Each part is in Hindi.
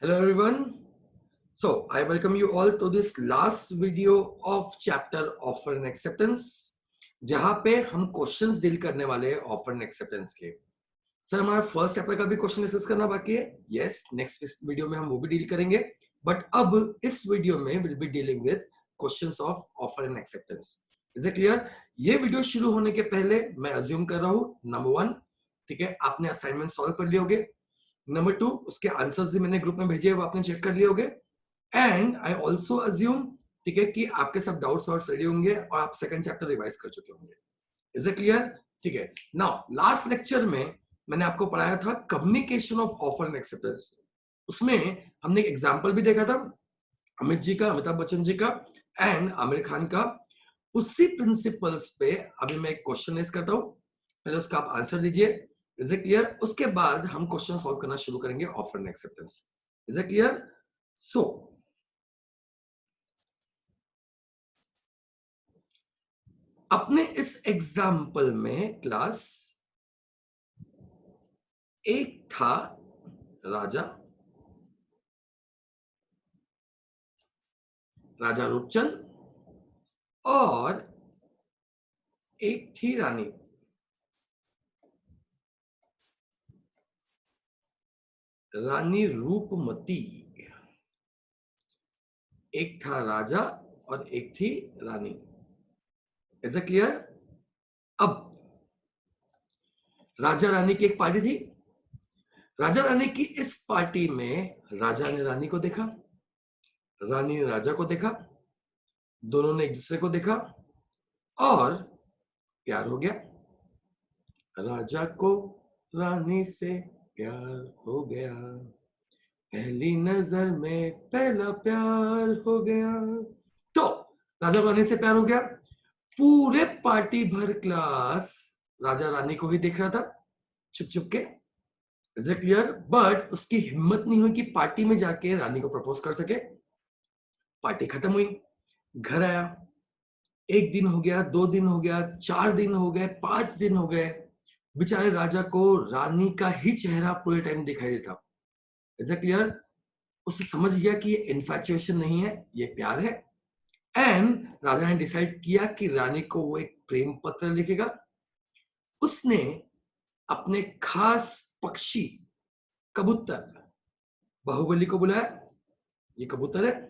Hello everyone. So I welcome you all to this last video of chapter offer and acceptance, जहां पे हम क्वेश्चंस डील करने वाले हैं ऑफर एंड एक्सेप्टेंस के। सर हमारा फर्स्ट चैप्टर का भी क्वेश्चन डिस्कस करना बाकी है। यस, नेक्स्ट वीडियो में हम वो भी डील करेंगे, बट अब इस वीडियो में will be dealing with questions of offer and acceptance. Is it clear? ये वीडियो शुरू होने के पहले मैं अज्यूम कर रहा हूं, नंबर 1, ठीक है, आपने असाइनमेंट सॉल्व कर लिए होगे। नंबर 2, उसके आंसर्स भी मैंने ग्रुप में भेजे हैं, वो आपने चेक कर लिए होंगे। एंड आई ऑल्सो अज्यूम, ठीक है, कि आपके सब डाउट्स और रेडी होंगे और आप सेकंड चैप्टर रिवाइज कर चुके होंगे। Is it clear? ठीक है। नाउ लास्ट लेक्चर में मैंने आपको पढ़ाया था communication of offer and acceptance. उसमें हमने एक एग्जांपल भी देखा था अमित जी का, अमिताभ बच्चन जी का एंड आमिर खान का। उसी प्रिंसिपल्स पे अभी मैं एक क्वेश्चन रेज करता हूं, पहले उसका आप आंसर दीजिए। Is it clear? उसके बाद हम क्वेश्चन सॉल्व करना शुरू करेंगे offer and acceptance. Is it clear? So अपने इस एग्जाम्पल में क्लास, एक था राजा, राजा रूपचंद, और एक थी रानी। रानी रूपमती। एक था राजा और एक थी रानी। Is it clear? अब राजा रानी की एक पार्टी थी। राजा रानी की इस पार्टी में राजा ने रानी को देखा, रानी ने राजा को देखा, दोनों ने एक दूसरे को देखा और प्यार हो गया। राजा को रानी से प्यार हो गया, पहली नजर में पहला प्यार हो गया। तो राजा रानी से प्यार हो गया। पूरे पार्टी भर क्लास राजा रानी को ही देख रहा था छुप छुप के। Is it clear? बट उसकी हिम्मत नहीं हुई कि पार्टी में जाके रानी को प्रपोज कर सके। पार्टी खत्म हुई, घर आया। एक दिन हो गया, 2 दिन हो गया, 4 दिन हो गए, 5 दिन हो गए। बेचारे राजा को रानी का ही चेहरा पूरे टाइम दिखाई देता। Is it clear? उसे समझ गया कि ये इन्फैचुएशन नहीं है, ये प्यार है। एंड राजा ने डिसाइड किया कि रानी को वो एक प्रेम पत्र लिखेगा। उसने अपने खास पक्षी कबूतर बाहुबली को बुलाया, ये कबूतर है।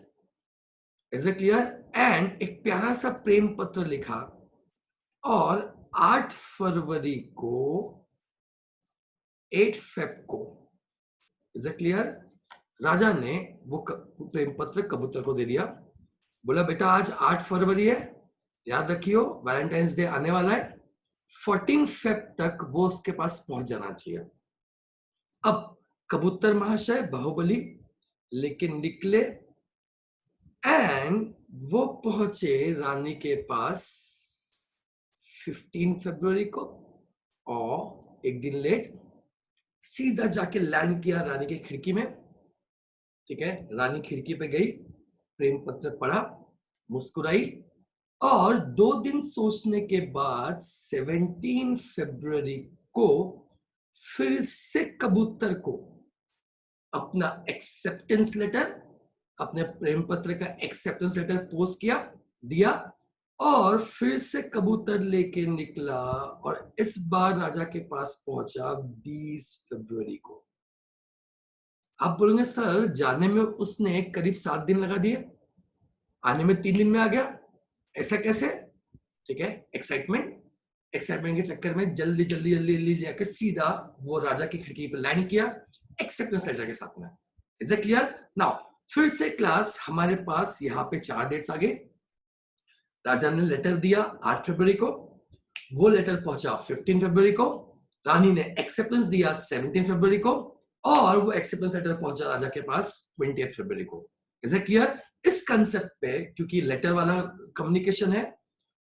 Is it clear? एंड एक प्यारा सा प्रेम पत्र लिखा और 8 फरवरी को, 8 फेब को, इज इट क्लियर, राजा ने वो प्रेम पत्र कबूतर को दे दिया। बोला बेटा आज 8 फरवरी है, याद रखियो वैलेंटाइंस डे आने वाला है, 14 फेब तक वो उसके पास पहुंच जाना चाहिए। अब कबूतर महाशय बाहुबली लेकिन निकले एंड वो पहुंचे रानी के पास 15 फरवरी को, और एक दिन लेट सीधा जाके लैंड किया रानी की खिड़की में। ठीक है, रानी खिड़की पे गई, प्रेम पत्र पढ़ा, मुस्कुराई, और 2 दिन सोचने के बाद 17 फरवरी को फिर से कबूतर को अपना एक्सेप्टेंस लेटर, अपने प्रेम पत्र का एक्सेप्टेंस लेटर पोस्ट किया, दिया, और फिर से कबूतर लेके निकला और इस बार राजा के पास पहुंचा 20 फरवरी को। आप बोलेंगे सर जाने में उसने करीब 7 दिन लगा दिए, आने में 3 दिन में आ गया, ऐसा कैसे? ठीक है, एक्साइटमेंट के चक्कर में जल्दी जल्दी जल्दी जल्दी जाकर सीधा वो राजा की खिड़की पर लैंड किया एक्सेप्टेंस लेटर के साथ में। Is it clear? नाउ फिर से क्लास हमारे पास यहाँ पे 4 डेट्स आ गए। राजा ने लेटर दिया 8 फरवरी को, वो लेटर पहुंचा 15 फरवरी को, रानी ने एक्सेप्टेंस दिया 17 फरवरी को, और वो एक्सेप्टेंस लेटर पहुंचा राजा के पास 20 फरवरी को। Is it clear? इस कंसेप्ट पे क्योंकि लेटर वाला कम्युनिकेशन है,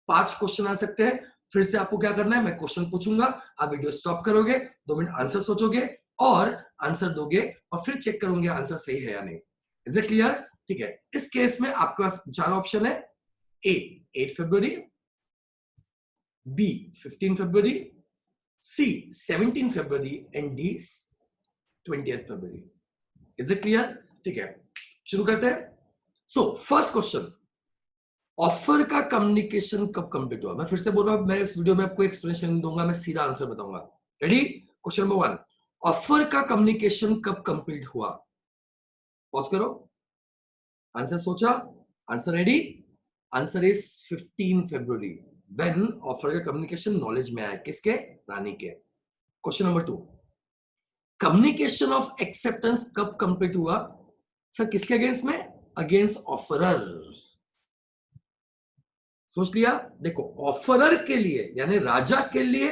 5 क्वेश्चन आ सकते हैं। फिर से आपको क्या करना है, मैं क्वेश्चन पूछूंगा, आप वीडियो स्टॉप करोगे, 2 मिनट आंसर सोचोगे और आंसर दोगे, और फिर चेक करोगे आंसर सही है या नहीं। Is it clear? ठीक है, इस केस में आपके पास 4 ऑप्शन है। ए 8 फरवरी, बी 15 फरवरी, सी 17 फरवरी, एंड डी 20 फरवरी। Is it clear? ठीक है, शुरू करते हैं। सो फर्स्ट क्वेश्चन, ऑफर का कम्युनिकेशन कब कंप्लीट हुआ? मैं फिर से बोल रहा हूं, मैं इस वीडियो में आपको एक्सप्लेनेशन दूंगा, मैं सीधा आंसर बताऊंगा। रेडी? क्वेश्चन नंबर 1, ऑफर का कम्युनिकेशन कब कंप्लीट हुआ? पॉज करो, आंसर सोचा, answer ready? Answer is 15 February, when offer का कम्युनिकेशन नॉलेज में आया। किसके? रानी के। Question number 2, communication of acceptance कब कंप्लीट हुआ? सर किसके अगेंस्ट में? Against offeror. सोच लिया? देखो, ऑफरर के लिए यानी राजा के लिए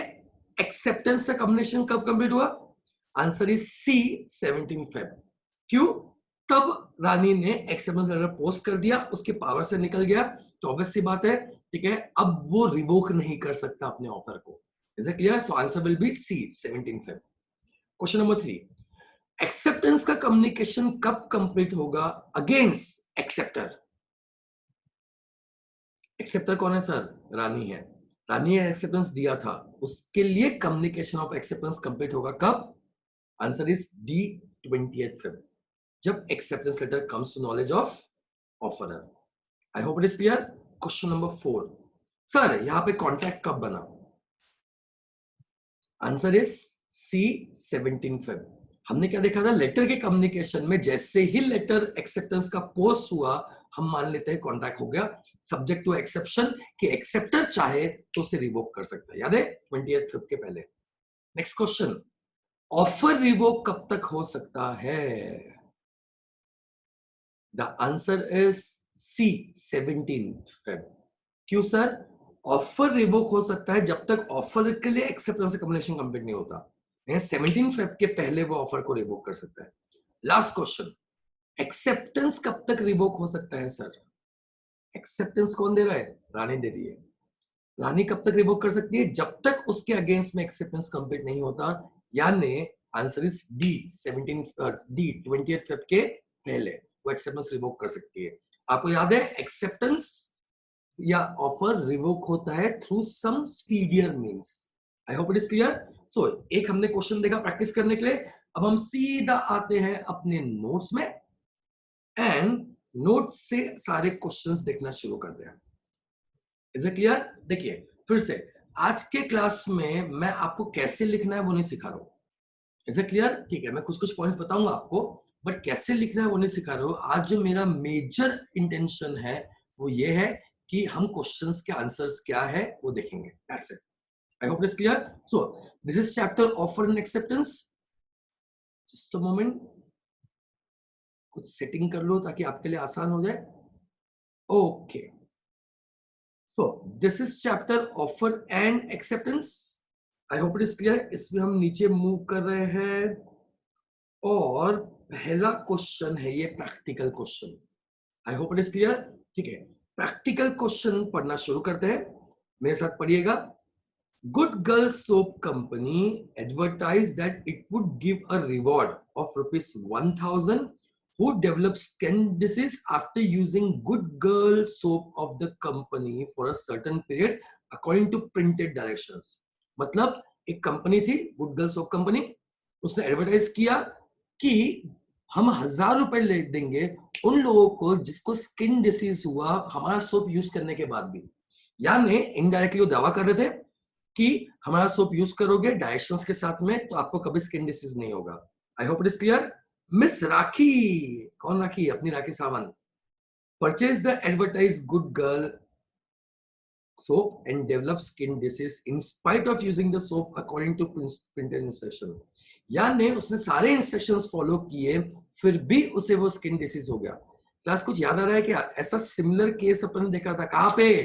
एक्सेप्टेंस से कम्युनिकेशन कब कंप्लीट हुआ? Answer is C, 17 Feb. क्यों? तब रानी ने एक्सेप्टेंस लेटर पोस्ट कर दिया, उसके पावर से निकल गया, तो ऑब्वियस सी बात है, ठीक है, अब वो रिवोक नहीं कर सकता अपने ऑफर को। Is it clear? So answer will be C, 17 Feb. Question number 3, acceptance का कम्युनिकेशन कब कंप्लीट होगा अगेंस्ट एक्सेप्टर? एक्सेप्टर कौन है सर? रानी है। रानी ने एक्सेप्टेंस दिया था, उसके लिए कम्युनिकेशन ऑफ एक्सेप्टेंस कंप्लीट होगा कब? Answer is D, 20th Feb, जब acceptance letter comes to knowledge of offerer. I hope it is clear. Question number 4, sir यहां पे कॉन्ट्रैक्ट कब बना? Answer is C, 17 Feb. हमने क्या देखा था? लेटर के कम्युनिकेशन में जैसे ही लेटर एक्सेप्टेंस का पोस्ट हुआ, हम मान लेते हैं कॉन्ट्रैक्ट हो गया, सब्जेक्ट टू एक्सेप्शन कि एक्सेप्टर चाहे तो उसे रिवोक कर सकता है। याद है? 20th फेब के पहले। नेक्स्ट क्वेश्चन, ऑफर रिवोक कब तक हो सकता है? The answer is C, 17th Feb. क्यों सर? ऑफर रिवोक हो सकता है जब तक ऑफर के लिए एक्सेप्टेंस से कम्युनिकेशन कंप्लीट नहीं होता। 17 फेब के पहले वो ऑफर को रिवोक कर सकता है। लास्ट क्वेश्चन, एक्सेप्टेंस कब तक रिवोक हो सकता है सर? एक्सेप्टेंस कौन दे रहा है? रानी दे रही है। रानी कब तक रिवोक कर सकती है? जब तक उसके अगेंस्ट में एक्सेप्टेंस कंप्लीट नहीं होता, यानी answer is D, 20th Feb के पहले वो एक्सेप्टेंस रिवोक कर सकती है। आपको याद है, एक्सेप्टेंस या ऑफर रिवोक होता है through some speedier means. I hope it is clear. So एक हमने क्वेश्चन देखा प्रैक्टिस करने के लिए, अब हम सीधा आते हैं अपने नोट्स में एंड नोट्स से सारे क्वेश्चंस देखना शुरू कर दें। Is it clear? देखिए फिर से, आज के क्लास में मैं आपको कैसे लिखना है वो नहीं सिखा रहा हूं। Is it clear? ठीक है, मैं कुछ कुछ पॉइंट्स बताऊंगा आपको, बट कैसे लिखना है वो नहीं सिखा रहा हूं। आज जो मेरा मेजर इंटेंशन है वो ये है कि हम क्वेश्चंस के आंसर्स क्या है वो देखेंगे। That's it. I hope it is clear. So this is chapter offer and acceptance. Just a moment, कुछ सेटिंग कर लो ताकि आपके लिए आसान हो जाए। Okay, so this is chapter offer and acceptance. I hope it is clear. इसमें हम नीचे मूव कर रहे हैं और पहला क्वेश्चन है ये practical question. I hope it is clear. ठीक है, प्रैक्टिकल क्वेश्चन पढ़ना शुरू करते हैं, मेरे साथ पढ़िएगा। Good girl soap company advertise that it would give a reward of ₹1000 who develops skin disease after using good girl soap of the company for a certain period according to printed directions। मतलब एक कंपनी थी, गुड गर्ल सोप कंपनी, उसने एडवर्टाइज किया कि हम ₹1000 ले देंगे उन लोगों को जिसको स्किन डिसीज हुआ हमारा सोप यूज करने के बाद भी। यानी इनडायरेक्टली वो दावा कर रहे थे कि हमारा सोप यूज करोगे डायरेक्शंस के साथ में तो आपको कभी स्किन डिसीज नहीं होगा। I hope it is clear. Miss Rakhi, कौन राखी? अपनी Rakhi Sawant, purchase the advertise good girl soap and develop skin disease in spite of using the soap according to printed instruction। यानी उसने सारे इंस्ट्रक्शंस फॉलो किए फिर भी उसे वो स्किन डिसीज हो गया। क्लास कुछ याद आ रहा है क्या? ऐसा सिमिलर केस अपन ने देखा था। कहां पे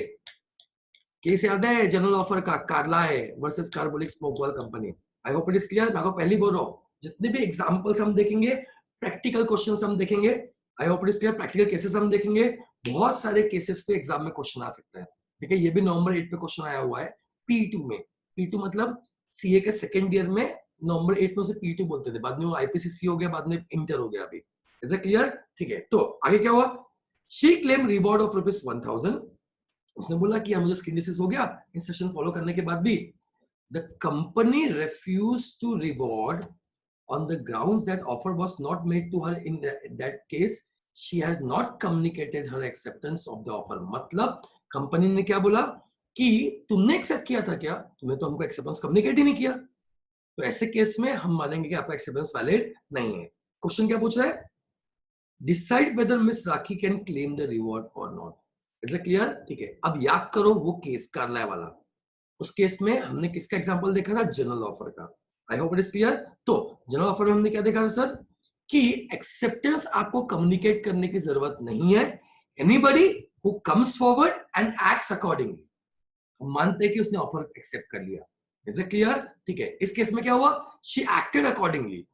केस याद है? जनरल ऑफर का, Carlill versus Carbolic Smoke Ball Company. I hope it is clear. मैं आपको पहले बोल रहा हूं, जितने भी एग्जांपल्स हम देखेंगे, प्रैक्टिकल क्वेश्चंस हम देखेंगे, आई hope it is clear, practical cases हम देखेंगे, बहुत सारे केसेस पे एग्जाम में क्वेश्चन आ सकता है। ठीक है, ये भी नवंबर 8 पे क्वेश्चन आया हुआ है P2 में। P2 मतलब सीए के सेकंड ईयर में नवंबर 8 में उसे P2 बोलते थे, बाद में वो आईपीसीसी हो गया, बाद में इंटर हो गया। अभी इज इट क्लियर? ठीक है, तो आगे क्या हुआ? She claim reward of ₹1000। उसने बोला कि मुझे स्किन डिसीज हो गया इंस्ट्रक्शन फॉलो करने के बाद भी। The company refuse to reward on the grounds that offer was not made to her in that case she has not communicated her acceptance of the offer. मतलब कंपनी ने क्या बोला कि तुमने एक्सेप्ट किया था क्या, तुमने तो हमको एक्सेप्टेंस कम्युनिकेट ही नहीं किया, तो ऐसे केस में हम मानेंगे कि आपका एक्सेप्टेंस वैलिड नहीं है। क्वेश्चन क्या पूछ रहा है, decide whether miss rakhi can claim the reward और नॉट। Is it clear? ठीक है, अब याद करो वो केस कार्यालय वाला, उस केस में हमने किसका एग्जांपल देखा था, जनरल ऑफर का। आई होप इट इज क्लियर। तो जनरल ऑफर में हमने क्या देखा था सर, कि एक्सेप्टेंस आपको कम्युनिकेट करने की जरूरत नहीं है, anybody who comes forward and acts accordingly, हम मानते हैं कि उसने ऑफर एक्सेप्ट कर लिया। Is it clear? ठीक है, इस केस में क्या हुआ, शी एक्टेड अकॉर्डिंगली।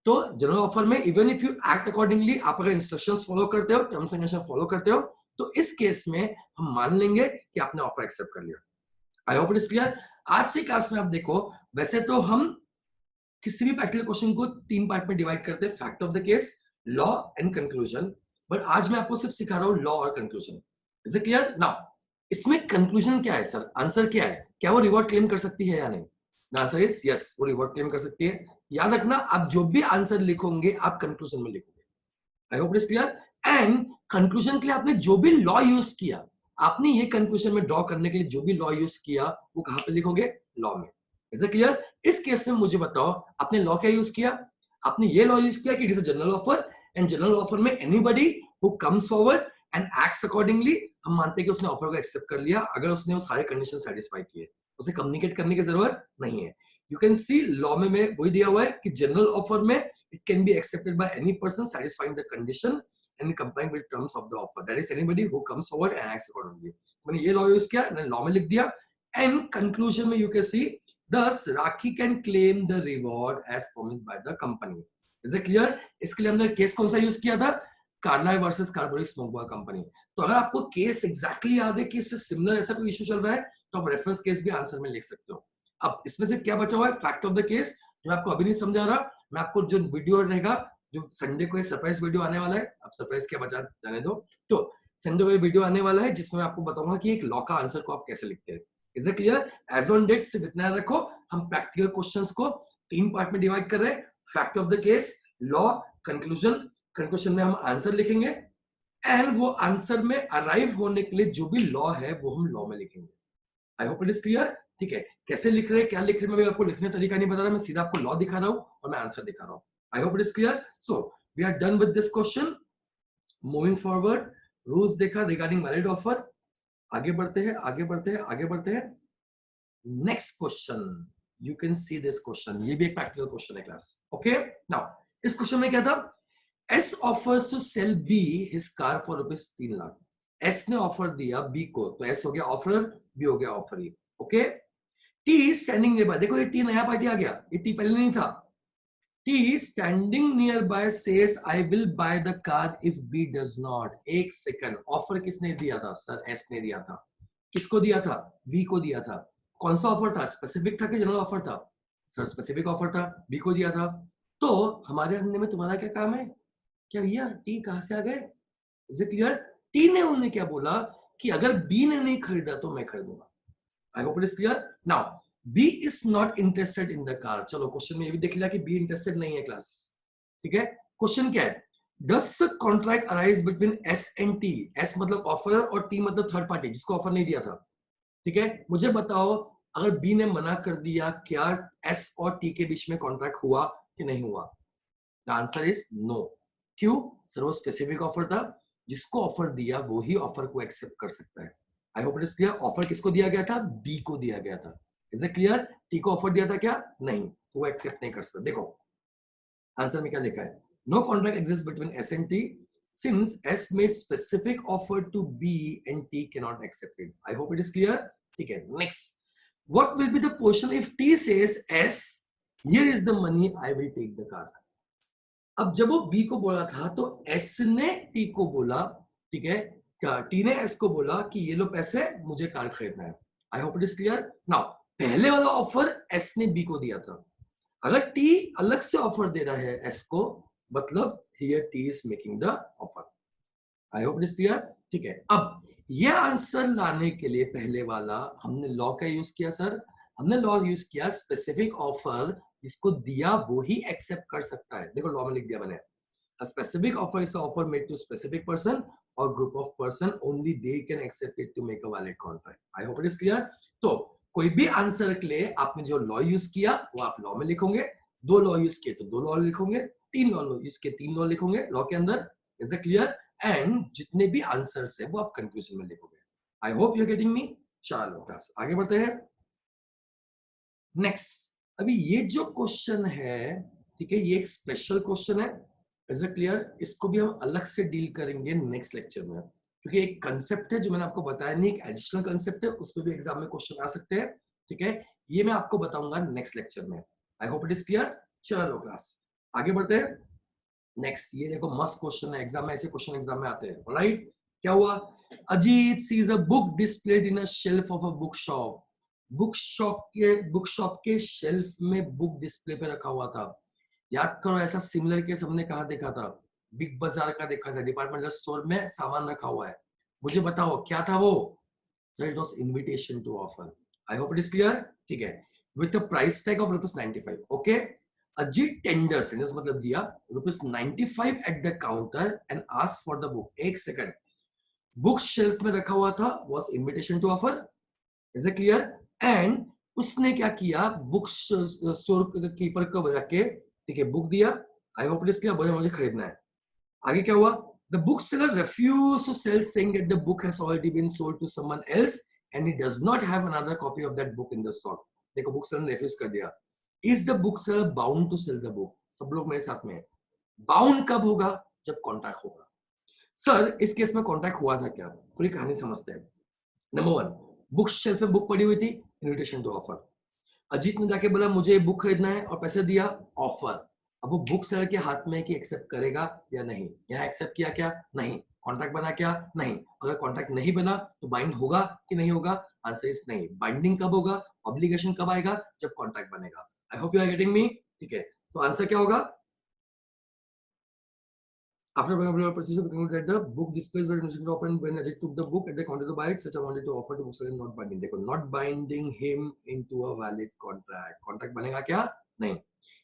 तो जनरल ऑफर में even if you act accordingly, आप अगर इंस्ट्रक्शंस फॉलो करते हो, टर्म्स एंड कंडीशन फॉलो करते हो, तो इस केस में हम मान लेंगे कि आपने ऑफर एक्सेप्ट कर लिया। आई होप इट इज क्लियर। आज की क्लास में आप देखो, वैसे तो हम किसी भी प्रैक्टिकल क्वेश्चन को 3 पार्ट में डिवाइड करते हैं, fact of the case, law and conclusion, but आज मैं आपको सिर्फ सिखा रहा हूं लॉ और conclusion. Is it clear? Now इसमें कंक्लूजन क्या है सर, आंसर क्या है, क्या वो रिवॉर्ड क्लेम कर सकती है या नहीं? आंसर इज यस, वो रिवॉर्ड क्लेम कर सकती है। याद रखना, आप जो भी आंसर लिखोगे आप कंक्लूजन में लिखोगे। I hope it is clear. And conclusion के लिए आपने जो भी लॉ यूज किया, आपने ये कंक्लूजन में ड्रॉ करने के लिए जो भी लॉ यूज किया, वो कहां पे लिखोगे, लॉ में। Is it clear? इस केस में मुझे बताओ, आपने लॉ क्या यूज किया, आपने ये लॉ यूज किया कि it is a general offer, and general offer में anybody who comes forward and acts accordingly, हम मानते हैं कि उसने ऑफर को एक्सेप्ट कर लिया अगर उसने वो सारे कंडीशन सेटिस्फाई किए, उसे कम्युनिकेट करने की जरूरत नहीं है। यू कैन सी लॉ में वही दिया हुआ है कि जनरल ऑफर में it can be accepted by any person satisfying the condition and complying with terms of the offer, that is anybody who comes forward and acts accordingly। मैंने ये लॉ यूज किया, मैंने लॉ में लिख दिया। एंड कंक्लूजन में you can see thus Rakhi can claim the reward as promised by the company. Is it clear? इसके लिए हमने केस कौन सा यूज किया था, Carlill versus Carbolic smoke company. तो अगर आपको केस एग्जैक्टली याद है कि इससे सिमिलर ऐसा कोई इश्यू चल रहा है, तो आप रेफरेंस केस भी आंसर में लिख सकते हो। अब इसमें से क्या बचा हुआ है, फैक्ट ऑफ द केस, जो आपको अभी नहीं समझा रहा, मैं आपको जो वीडियो रहेगा, जो संडे को सरप्राइज वीडियो आने वाला है, अब सरप्राइज क्या बचा जाने दो, तो संडे को वीडियो आने वाला है जिसमें आपको बताऊंगा कि एक लॉ का आंसर को आप कैसे लिखते हैं। Is it clear? As on date सिर्फ इतना रखो, हम प्रैक्टिकल क्वेश्चंस को 3 पार्ट में डिवाइड कर रहे हैं, fact of the case, law, conclusion. Conclusion में हम आंसर लिखेंगे, एंड वो आंसर में अराइव होने के लिए जो भी लॉ है वो हम लॉ में लिखेंगे। आई होप इट इज क्लियर। ठीक है, कैसे लिख रहे हैं, क्या लिख रहे हैं, मैं आपको लिखने तरीका नहीं बता रहा, मैं सीधा आपको लॉ दिखा रहा हूं और मैं आंसर दिखा रहा हूं। I hope it is clear. So we are done with this question. Moving forward, rules देखा रिगार्डिंग वैलिड ऑफर, आगे बढ़ते हैं, आगे बढ़ते हैं, आगे बढ़ते हैं। Next question, you can see this question, ये भी एक प्रैक्टिकल क्वेश्चन है क्लास। ओके, नाउ इस क्वेश्चन में क्या था, S offers to sell B his car for ₹3 lakh. S ने ऑफर दिया बी को, तो एस हो गया ऑफरर, बी हो गया offeree. Okay, T standing near bye, देखो ये टी नया पार्टी आ गया, ये टी पहले नहीं था। T standing near by says I will buy the car if B does not. एक सेकंड, ऑफर किसने दिया था सर, एस ने दिया था। किसको दिया था, बी को दिया था। कौन सा ऑफर था, स्पेसिफिक था कि जनरल ऑफर था, सर स्पेसिफिक ऑफर था, बी को दिया था। तो हमारे अंदर में तुम्हारा क्या काम है, क्या भैया टी कहां से आ गए? Is it clear? टी ने उन्हें क्या बोला कि अगर बी ने नहीं खरीदा तो मैं खरीदूंगा। I hope it is clear. Now B is not interested in the car. चलो क्वेश्चन में ये भी देख लिया कि बी इंटरेस्टेड नहीं है क्लास। ठीक है, क्वेश्चन क्या है, does contract arise between S and T. S मतलब ऑफर और टी मतलब थर्ड पार्टी जिसको ऑफर नहीं दिया था। ठीक है, मुझे बताओ अगर बी ने मना कर दिया, क्या एस और टी के बीच में कॉन्ट्रैक्ट हुआ कि नहीं हुआ? The answer is no. क्यों सर? वो स्पेसिफिक ऑफर था, जिसको ऑफर दिया वो ही ऑफर को एक्सेप्ट कर सकता है। आई hope it is clear. Offer किसको दिया गया था, बी को दिया गया था। Is it clear? टी को ऑफर दिया था क्या, नहीं, तो वो एक्सेप्ट नहीं कर सकता। देखो आंसर में क्या लिखा है, no contract exist between S and T since S made specific offer to B and T can not accept it. I hope it is clear. ठीक है, next, what will be the position if T says S here is the money I will take the car. अब जब वो बी को बोला था तो एस ने टी को बोला, ठीक है, क्या टी ने एस को बोला कि ये लो पैसे, मुझे कार खरीदना है। आई hope it is clear. Now पहले वाला ऑफर एस ने बी को दिया था, अगर टी अलग से ऑफर दे रहा है एस को, मतलब here T is making the offer. I hope it is clear. ठीक है, अब ये आंसर लाने के लिए पहले वाला हमने लॉ का यूज किया सर, हमने लॉ यूज किया स्पेसिफिक ऑफर जिसको दिया वो ही एक्सेप्ट कर सकता है। देखो लॉ में लिख दिया मैंने, a specific offer is an offer made to specific person or group of person, only they can accept it to make a valid contract. I hope it is clear. तो कोई भी आंसर के लिए आपने जो लॉ यूज किया वो आप लॉ में लिखोगे, दो लॉ यूज किए तो दो लॉ लिखोगे, तीन लॉ यूज किए तीन लॉ लिखोगे लॉ के अंदर। Is it clear? एंड जितने भी आंसर्स है वो आप कंक्लूजन में लिखोगे। I hope you are getting me. चलो क्लास आगे बढ़ते हैं। नेक्स्ट, अभी ये जो क्वेश्चन है, ठीक है, ये एक स्पेशल क्वेश्चन है। Is it clear? इसको भी हम अलग से डील करेंगे नेक्स्ट लेक्चर में, क्योंकि एक कंसेप्ट है जो मैंने आपको बताया नहीं, एक एडिशनल कंसेप्ट है, उस पर भी एग्जाम में क्वेश्चन आ सकते हैं। ठीक है, ये मैं आपको बताऊंगा नेक्स्ट लेक्चर में। आई होप इट इज क्लियर। चलो क्लास आगे बढ़ते हैं। नेक्स्ट, ये देखो मस्त क्वेश्चन है, एग्जाम में ऐसे क्वेश्चन एग्जाम में आते हैं। ऑलराइट, क्या हुआ? Ajit sees a book displayed in a shelf of a book shop. Book shop के शेल्फ में बुक डिस्प्ले पे रखा हुआ था। याद करो, ऐसा सिमिलर केस हमने कहा देखा था? बिग बाजार का देखा था, डिपार्टमेंटल स्टोर में सामान रखा हुआ है। मुझे बताओ क्या था वो? So it was invitation to offer. I hope it is clear. ठीक है, with a price tag of ₹95. Okay, Ajit tenders मतलब दिया ₹95 at the counter and asked for the book. एक सेकंड, बुक शेल्फ में रखा हुआ था, was invitation to offer. Is it clear? And उसने क्या किया, बुक स्टोर कीपर को बजा के, ठीक है, बुक दिया। आई होप इट इज क्लियर, बोले मुझे खरीदना है। आगे क्या हुआ? The bookseller refused to sell, saying that the book has already been sold to someone else and he does not have another copy of that book in the stock. देखो बुकसेलर ने रिफ्यूज कर दिया। Is the bookseller bound to sell the book? सब लोग मेरे साथ में हैं। बाउंड कब होगा? जब कॉन्ट्रैक्ट होगा। सर इस केस में कॉन्ट्रैक्ट हुआ था क्या? पूरी कहानी समझते हैं। नंबर वन, बुक शेल्फ में बुक पड़ी हुई थी, इन्विटेशन टू ऑफर। अजीत ने जाके बोला मुझे बुक खरीदना है और पैसे दिया, ऑफर। अब वो बुक सेलर के हाथ में है कि एक्सेप्ट करेगा या नहीं। यहाँ एक्सेप्ट किया क्या? नहीं। कॉन्ट्रैक्ट बना क्या? नहीं। अगर कॉन्ट्रैक्ट नहीं बना तो बाइंड होगा कि नहीं होगा? आंसर इज नहीं। बाइंडिंग कब होगा? ऑब्लिगेशन कब आएगा? जब कॉन्ट्रैक्ट बनेगा। I hope you are getting me. ठीक है, तो आंसर क्या होगा? After a procedure, we conclude that the book displays were initially open when Ajit took the book at the counter to buy it. Such a wanted to offer to bookseller not binding. देखो, not binding him into a valid contract. Contract बनेगा क्या? नहीं।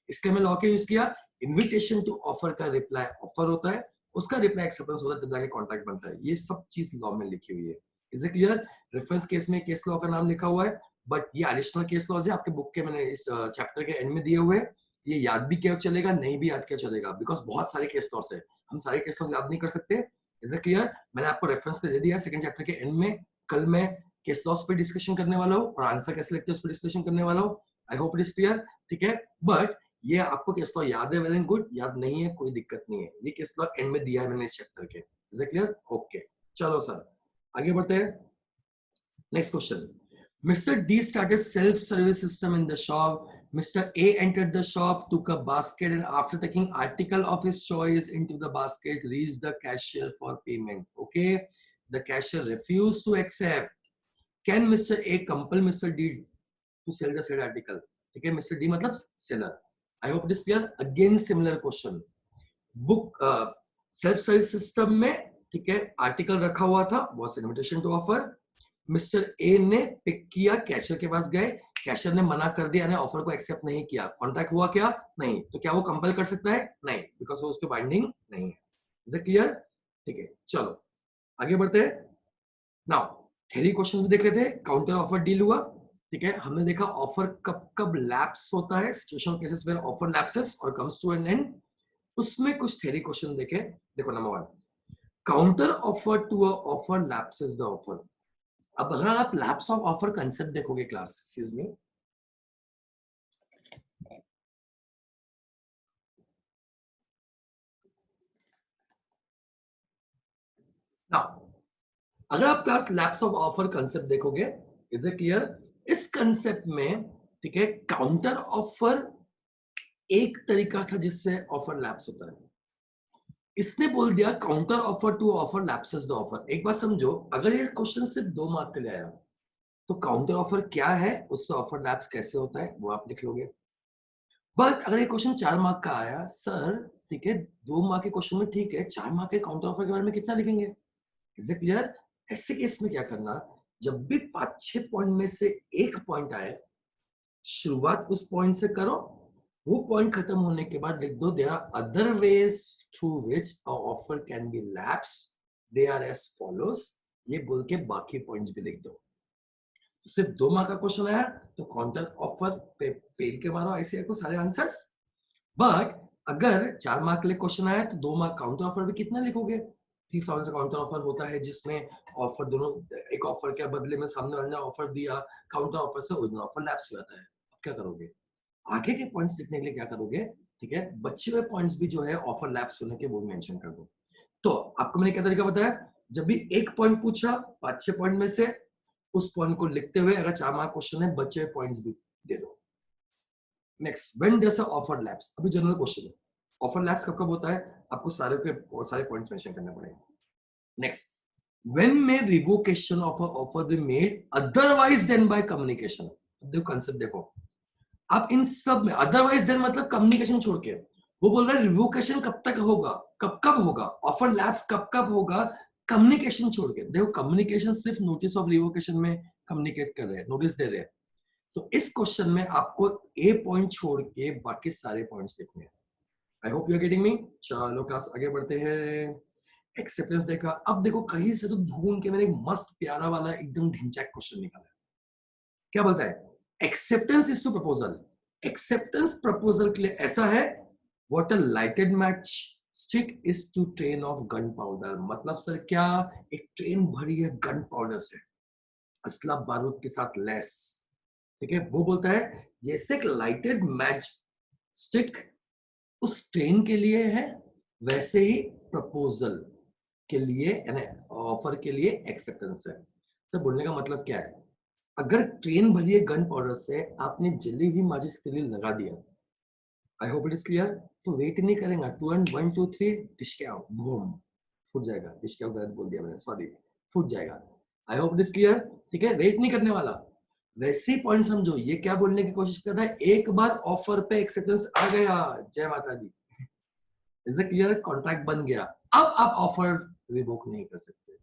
इसके में लॉ के यूज किया, इन्विटेशन टू ऑफर का रिप्लाई ऑफर होता है, उसका रिप्लाई एक्सेप्टेंस होता है, तब जाके कॉन्ट्रैक्ट बनता है। ये सब चीज लॉ में लिखी हुई है। Is it clear? Reference case में केस लॉ का नाम लिखा हुआ है, बट ये एडिशनल केस लॉज है आपके बुक के, मैंने इस चैप्टर के एंड में दिए हुए। ये याद भी क्या चलेगा, नहीं भी याद क्या चलेगा, बिकॉज बहुत सारे केस लॉस है, हम सारे केस लॉस याद नहीं कर सकते। Is it clear? मैंने आपको रेफरेंस दे दिया सेकंड चैप्टर के एंड में। कल मैं केस लॉस पे डिस्कशन करने वाला हूँ और आंसर कैसे लिखते हैं उस पर डिस्कशन करने वाला हूँ। आई होप इट इज क्लियर। ठीक है, बट ये आपको केस लॉ याद है, वेल एंड गुड। याद नहीं है कोई दिक्कत नहीं है, ये केस लॉ एंड में दिया है मैंने इस चैप्टर के। Is it clear? ओके, चलो सर आगे बढ़ते हैं। Next question, Mr. D started self-service system in the shop. Mr. A entered the shop, took a basket, and after taking article of his choice into the basket, reached the cashier for payment. Okay, the cashier refused to accept. Can Mr. A compel Mr. D to sell the said article? ठीक है, Mr. D मतलब seller. I hope it is clear. Again similar question. Book self service system में, ठीक है, आर्टिकल रखा हुआ था, was invitation to offer. Mister A ने पिक किया, कैशियर के पास गए, कैशियर ने मना कर दिया, यानी ऑफर को एक्सेप्ट नहीं किया। कॉन्ट्रैक्ट हुआ क्या? नहीं। तो क्या वो कंपेल कर सकता है? नहीं, बिकॉज वो उस पर बाइंडिंग नहीं है। Is it clear? ठीक है, चलो आगे बढ़ते हैं। नाउ थ्योरी क्वेश्चन भी देख लेते हैं। काउंटर ऑफर डील हुआ, ठीक है, हमने देखा ऑफर कब कब लैप्स होता है, situational cases where offer lapses और कम्स टू एन एंड। उसमें कुछ थ्योरी क्वेश्चन देखे। देखो number one, counter offer to a offer lapses the offer. अब अगर आप लैप्स ऑफ ऑफर कंसेप्ट देखोगे क्लास, एक्सक्यूज मी, नाउ अगर आप class lapse of offer concept देखोगे, इज इट क्लियर? इस कंसेप्ट में, ठीक है, काउंटर ऑफर एक तरीका था जिससे ऑफर लैप्स होता है। इसने बोल दिया counter offer to offer lapses the offer. एक बात समझो, अगर ये क्वेश्चन सिर्फ 2 मार्क के लिए आया तो काउंटर ऑफर क्या है, उससे ऑफर लैप्स कैसे होता है वो आप लिख लोगे। बट अगर ये क्वेश्चन 4 मार्क का आया, सर ठीक है 2 मार्क के क्वेश्चन में ठीक है, 4 मार्क के काउंटर ऑफर के बारे में कितना लिखेंगे? Is it clear? ऐसे केस में क्या करना, जब भी 5-6 पॉइंट में से एक पॉइंट आए, शुरुआत उस पॉइंट से करो वो पॉइंट खत्म होने के बाद लिख दो there are other ways through which a offer can be lapse, they are as follows, ये बोल के बाकी पॉइंट्स भी लिख दो। सिर्फ 2 मार्क का क्वेश्चन आया तो काउंटर ऑफर पे पेल के मारो ऐसे को सारे आंसर्स। बट अगर 4 मार्क के लिए क्वेश्चन आया तो 2 मार्क काउंटर ऑफर भी कितना लिखोगे? 30 ऑफर काउंटर ऑफर होता है जिसमें ऑफर दोनों एक ऑफर के बदले में सामने वाले ने ऑफर दिया, काउंटर ऑफर से ओरिजिनल ऑफर लैप्स हो जाता है। अब क्या करोगे? आगे के पॉइंट्स लिखने के लिए क्या करोगे? ठीक है, बचे हुए पॉइंट्स भी जो है ऑफर लैप्स होने के वो मेंशन कर दो। तो आपको मैंने क्या तरीका बताया? जब भी एक पॉइंट पूछा 5-6 पॉइंट में से उस पॉइंट को लिखते हुए अगर 4 मार्क क्वेश्चन है बचे हुए पॉइंट्स भी दे दो। Next, when does a offer lapse, अभी जनरल क्वेश्चन है। ऑफर लैप्स कब कब होता है? आपको सारे पॉइंट्स मेंशन करने पड़ेंगे। Next, when may revocation of a offer be made otherwise then by communication. देखो कंसेप्ट देखो, आप इन सब में अदरवाइज देन मतलब कम्युनिकेशन छोड़ के, वो बोल रहा है रिवोकेशन कब तक होगा, कब कब होगा, ऑफर लैप्स कब कब होगा, कम्युनिकेशन छोड़ के। देखो कम्युनिकेशन सिर्फ नोटिस ऑफ रिवोकेशन में कम्युनिकेट कर रहे हैं, नोटिस दे रहे हैं। तो इस क्वेश्चन में आपको ए पॉइंट छोड़ के बाकी सारे पॉइंट्स लिखने हैं। I hope you are getting me. चलो क्लास आगे बढ़ते हैं। एक्सेप्टेंस देखा, अब देखो कहीं से तो ढूंढ के मैंने एक मस्त प्यारा वाला एकदम ढिंचैक क्वेश्चन निकाला। क्या बोलता है? Acceptance is to proposal. Acceptance proposal के लिए ऐसा है, what a lighted match stick is to train of gun powder. मतलब सर क्या, एक ट्रेन भरी है गन पाउडर से, असला बारूद के साथ लैस। ठीक है, वो बोलता है जैसे एक लाइटेड मैच स्टिक उस ट्रेन के लिए है, वैसे ही प्रपोजल के लिए यानी ऑफर के लिए एक्सेप्टेंस है। तो बोलने का मतलब क्या है? अगर ट्रेन भरी है गन पाउडर से, आपने जली हुई माचिस के लिए लगा दिया, आई होप इट इज क्लियर, तो वेट नहीं करेगा, 2 and 1 2 3 डिशक्याओ बूम, फूट जाएगा। डिशक्याओ गलत बोल दिया मैंने, सॉरी, फूट जाएगा। आई होप इट इज क्लियर। ठीक है, वेट नहीं करने वाला। वैसे ही पॉइंट समझो, ये क्या बोलने की कोशिश कर रहा है, एक बार ऑफर पे एक्सेप्टेंस आ गया, जय माता दी, इज इट क्लियर, कॉन्ट्रैक्ट बन गया, अब आप ऑफर रिवोक नहीं कर सकते।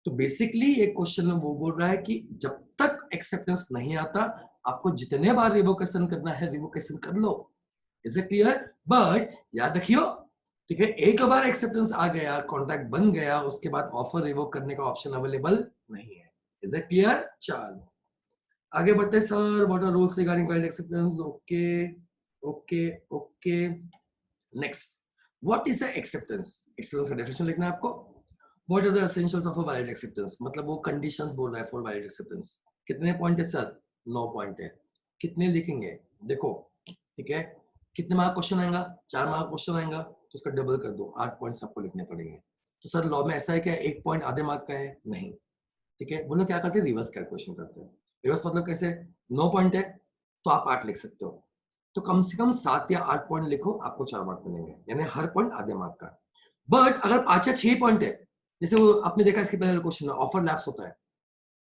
तो बेसिकली ये क्वेश्चन में वो बोल रहा है कि जब तक एक्सेप्टेंस नहीं आता, आपको जितने बार रिवोकेशन करना है रिवोकेशन कर लो। Is it clear? बट याद रखियो, ठीक है, एक बार एक्सेप्टेंस आ गया, कॉन्ट्रैक्ट बन गया, उसके बाद ऑफर रिवोक करने का ऑप्शन अवेलेबल नहीं है। Is it clear? चलो आगे बढ़ते हैं sir. What are rules regarding valid acceptance? Okay okay okay. Next, what is the acceptance? Acceptance का डेफिनेशन लिखना है आपको। What are the essentials of a valid acceptance, मतलब वो कंडीशंस बोल रहा है फॉर वैलिड एक्सेप्टेंस। कितने पॉइंट है सर? 9 पॉइंट है। कितने लिखेंगे? देखो, ठीक है, कितने मार्क क्वेश्चन आएगा? 4 मार्क क्वेश्चन आएगा तो उसका डबल कर दो, 8 पॉइंट्स आपको लिखने पड़ेंगे। तो सर लॉ में ऐसा है क्या एक पॉइंट आधे मार्क का है? नहीं। ठीक है, वो लोग क्या करते हैं, रिवर्स कैलकुलेशन करते हैं। रिवर्स मतलब कैसे? 9 पॉइंट है तो आप 8 लिख सकते हो, तो कम से कम 7 या 8 पॉइंट लिखो, आपको 4 मार्क मिलेंगे, यानी हर पॉइंट आधे मार्क का। बट अगर 5 या 6 पॉइंट है, जैसे वो आपने देखा इसके पहले क्वेश्चन में ऑफर लैप्स होता है,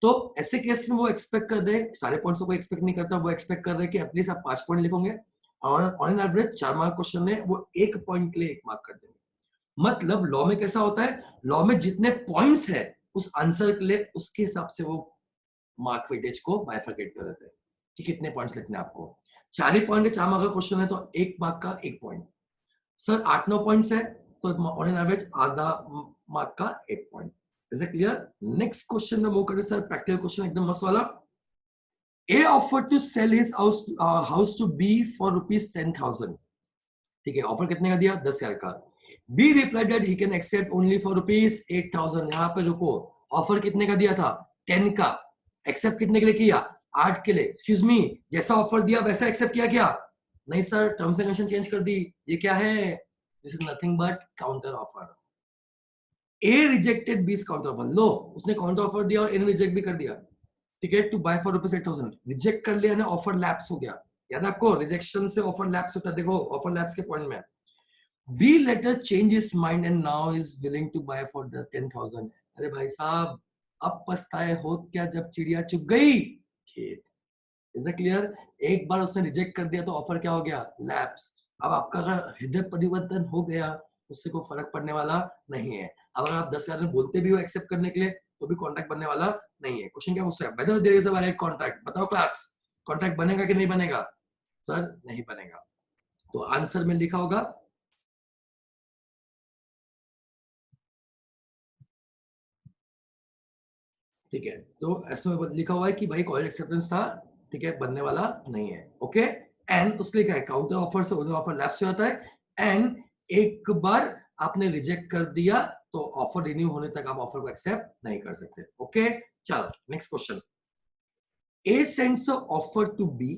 तो ऐसे केस में वो एक्सपेक्ट कर रहे, सारे पॉइंट्स को एक्सपेक्ट नहीं करता, वो एक्सपेक्ट कर रहे कि एटलीस्ट आप 5 पॉइंट लिखोगे, और on an average 4 mark question में वो 1 पॉइंट के लिए 1 मार्क कर देंगे। मतलब लॉ में कैसा होता है, लॉ में जितने पॉइंट्स है उस आंसर के लिए उसके हिसाब से वो मार्क वेटेज को बाइफरकेट कर देते हैं कि कितने पॉइंट्स लिखने हैं आपको। 4 ही पॉइंट है, 4 मार्क का क्वेश्चन है तो 1 मार्क का 1 पॉइंट। सर 8-9 पॉइंट्स है तो ऑन एन एवरेज आधा मार्क का 1 point. Is it clear? Next question में मूव करें सर, प्रैक्टिकल क्वेश्चन एकदम मस्त वाला। A offered to sell his house to B for rupees 10,000. ठीक है, ऑफर कितने का दिया? 10,000 का। B replied that he can accept only for rupees 8,000. यहाँ पे रुको, ऑफर कितने का दिया था? 10 का। एक्सेप्ट कितने के लिए किया? 8 के लिए। एक्सक्यूज मी, जैसा ऑफर दिया वैसा एक्सेप्ट किया क्या? नहीं sir, terms and condition change कर दी। ये क्या है? This is nothing but counter offer. A rejected बीस काउंटर ऑफर। लो, उसने काउंटर ऑफर दिया और ए ने रिजेक्ट भी कर दिया। ठीक है, to buy for rupees 8,000, reject कर लिया ना, ऑफर लैप्स हो गया। याद आपको, रिजेक्शन से ऑफर लैप्स होता है। देखो ऑफर लैप्स के पॉइंट में, B later change his mind and now is willing to buy for the 10,000। अरे भाई साहब, अब पछताए हो क्या जब चिड़िया चुग गई खेत। Is it clear? एक बार उसने रिजेक्ट कर दिया तो ऑफर क्या हो गया? लैप्स। अब आपका अगर हृदय परिवर्तन हो गया, उससे कोई फर्क पड़ने वाला नहीं है। अब अगर आप 10,000 में बोलते भी हो एक्सेप्ट करने के लिए, तो भी कॉन्ट्रैक्ट बनने वाला नहीं है। क्वेश्चन क्या पूछ रहा है? Whether there is a valid contract. बताओ क्लास, कॉन्ट्रैक्ट बनेगा कि नहीं बनेगा? सर नहीं बनेगा। तो आंसर में लिखा होगा ठीक है, तो ऐसे में लिखा हुआ है कि भाई कॉलेज एक्सेप्टेंस था, ठीक है, बनने वाला नहीं है। ओके, एंड उसके लिए क्या है, काउंटर ऑफर से ओरिजिनल ऑफर लैप्स हो जाता है, एंड एक बार आपने रिजेक्ट कर दिया तो ऑफर रिन्यू होने तक आप ऑफर को एक्सेप्ट नहीं कर सकते। ओके, चलो next question. A sends a offer to B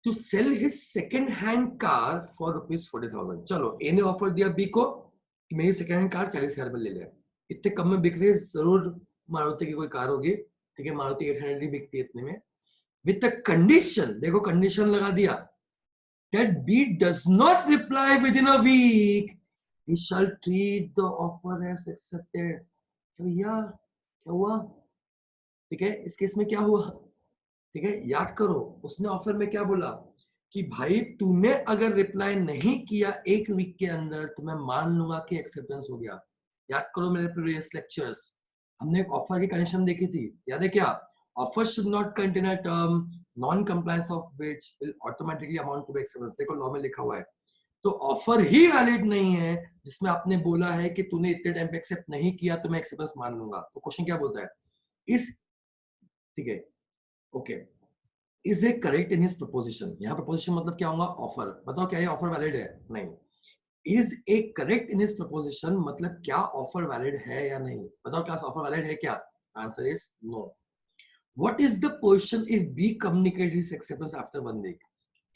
to sell his second hand car for ₹40,000। चलो, ए ने ऑफर दिया बी को कि मेरी सेकंड हैंड कार 40,000 में ले ले, इतने कम में बिक रही है, जरूर मारुति की कोई कार होगी, ठीक है, मारुति 800 ही बिकती है इतने में, विद द कंडीशन, देखो कंडीशन लगा दिया, that B does not reply within a week, he shall treat the offer as accepted। भैया क्या हुआ, ठीक है, इस केस में क्या हुआ, ठीक है, याद करो उसने ऑफर में क्या बोला कि भाई तूने अगर रिप्लाई नहीं किया एक वीक के अंदर तो मैं मान लूंगा कि एक्सेप्टेंस हो गया। याद करो मेरे प्रीवियस लेक्चर्स, हमने एक ऑफर की कंडीशन देखी थी, याद है क्या, offer should not contain a term non compliance of which will automatically amount to acceptance. देखो लॉ में लिखा हुआ है, तो ऑफर ही वैलिड नहीं है जिसमें आपने बोला है कि तूने इतने टाइम पे एक्सेप्ट नहीं किया तो मैं एक्सेप्टेंस मान लूंगा। तो क्वेश्चन क्या बोलता है, इस, ठीक है, okay, is A correct in his preposition, यहाँ प्रपोजिशन मतलब क्या होगा, ऑफर, बताओ क्या ये ऑफर वैलिड है, नहीं, is A correct in his preposition मतलब क्या ऑफर वैलिड है या नहीं, बताओ क्लास ऑफर वैलिड है क्या, answer is no. What is the position if B communicate his acceptance after 1 week,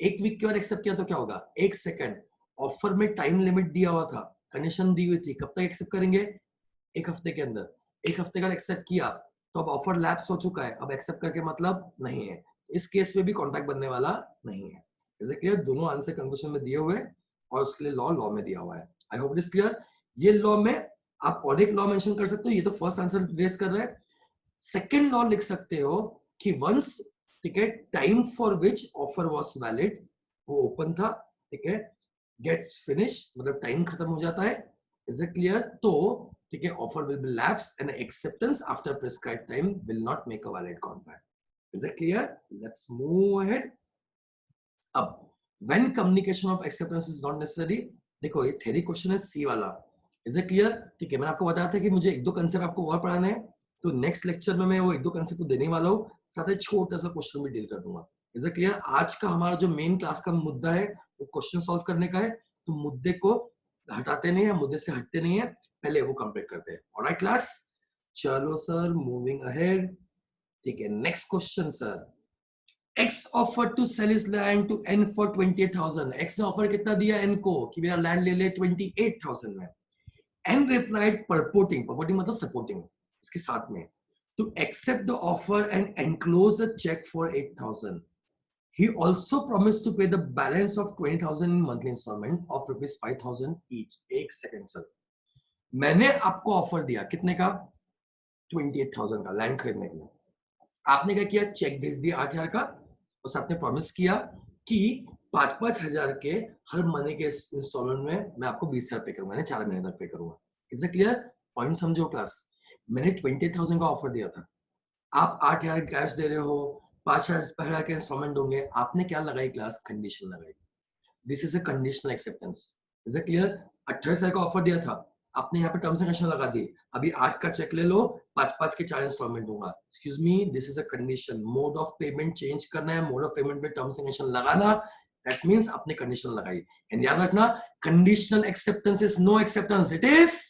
एक वीक के बाद एक्सेप्ट किया तो क्या होगा, एक सेकंड, ऑफर में टाइम लिमिट दिया हुआ था, कंडीशन दी हुई थी, कब तक एक्सेप्ट करेंगे, एक हफ्ते के अंदर, एक हफ्ते का एक्सेप्ट किया तो अब ऑफर लैप्स हो चुका है, अब एक्सेप्ट करके मतलब नहीं है, इस केस में भी कॉन्ट्रैक्ट बनने वाला नहीं है। इज इट क्लियर, दोनों आंसर कंक्लूजन में दिए हुए और उसके लिए लॉ लॉ में दिया हुआ है। आई होप इट इज क्लियर। ये लॉ में आप और एक लॉ मेंशन कर सकते हो, ये तो फर्स्ट आंसर रेस कर रहा है, सेकंड लॉ लिख सकते हो कि वंस, ठीक है, time for which offer was valid, वो ओपन था, ठीक है, गेट्स फिनिश मतलब टाइम खत्म हो जाता है, इज इट क्लियर, तो ठीक है, offer will be lapse and acceptance after prescribed time will not make a valid contract. Is it clear, let's move ahead. अब when communication of acceptance is not necessary, देखो ये थ्योरी क्वेश्चन है सी वाला, इज इट क्लियर, ठीक है, मैंने आपको बताया था कि मुझे एक दो कंसेप्ट आपको और पढ़ाने हैं, तो नेक्स्ट लेक्चर में मैं वो एक दो कंसेप्ट को देने वाला हूँ, साथ ही छोटा सा क्वेश्चन भी डील कर दूंगा। इज इट क्लियर, आज का हमारा जो मेन क्लास का मुद्दा है वो क्वेश्चन सॉल्व करने का है, तो मुद्दे को हटाते नहीं है, मुद्दे से हटते नहीं है, पहले वो कंप्लीट करते हैं। ऑलराइट क्लास, चलो सर मूविंग अहेड, ठीक है, next question sir. X offered to sell his land to N for 28,000। X ने ऑफर कितना दिया N को कि मेरा लैंड ले ले 28,000 में। N replied purporting, purporting मतलब supporting, इसके साथ में, to accept the offer and enclose a check for 8,000। He also promised to pay the balance of 20,000 in monthly installment of rupees 5,000 each। एक सेकंड सर, मैंने आपको ऑफर दिया कितने का, 28,000 का लैंड खरीदने के लिए, आपने क्या किया, चेक भेज दिया 8,000 का, और साथ में प्रॉमिस किया कि 5-5 हजार के हर महीने के इंस्टॉलमेंट में मैं आपको 20,000 पे करूंगा, यानी 4 महीने तक पे करूंगा। इज इट क्लियर, पॉइंट समझो क्लास, मैंने 28,000 का ऑफर दिया था, आप 8,000 कैश दे रहे हो, 5,000 के इंस्टॉलमेंट होंगे, आपने क्या लगाई क्लास, कंडीशन लगाई, this is a conditional acceptance. Is it clear, 28,000 का ऑफर दिया था, आपने यहाँ पे टर्म्स एंड कंडीशन लगा दी, अभी 8 का चेक ले लो, 5-5 के 4 इंस्टॉलमेंट दूंगा, excuse me, this is a condition, mode of payment change करना है, मोड ऑफ पेमेंट में टर्म्स एंड कंडीशन लगाना, दैट मींस आपने कंडीशन लगाई, एंड याद रखना conditional acceptance is no acceptance, it is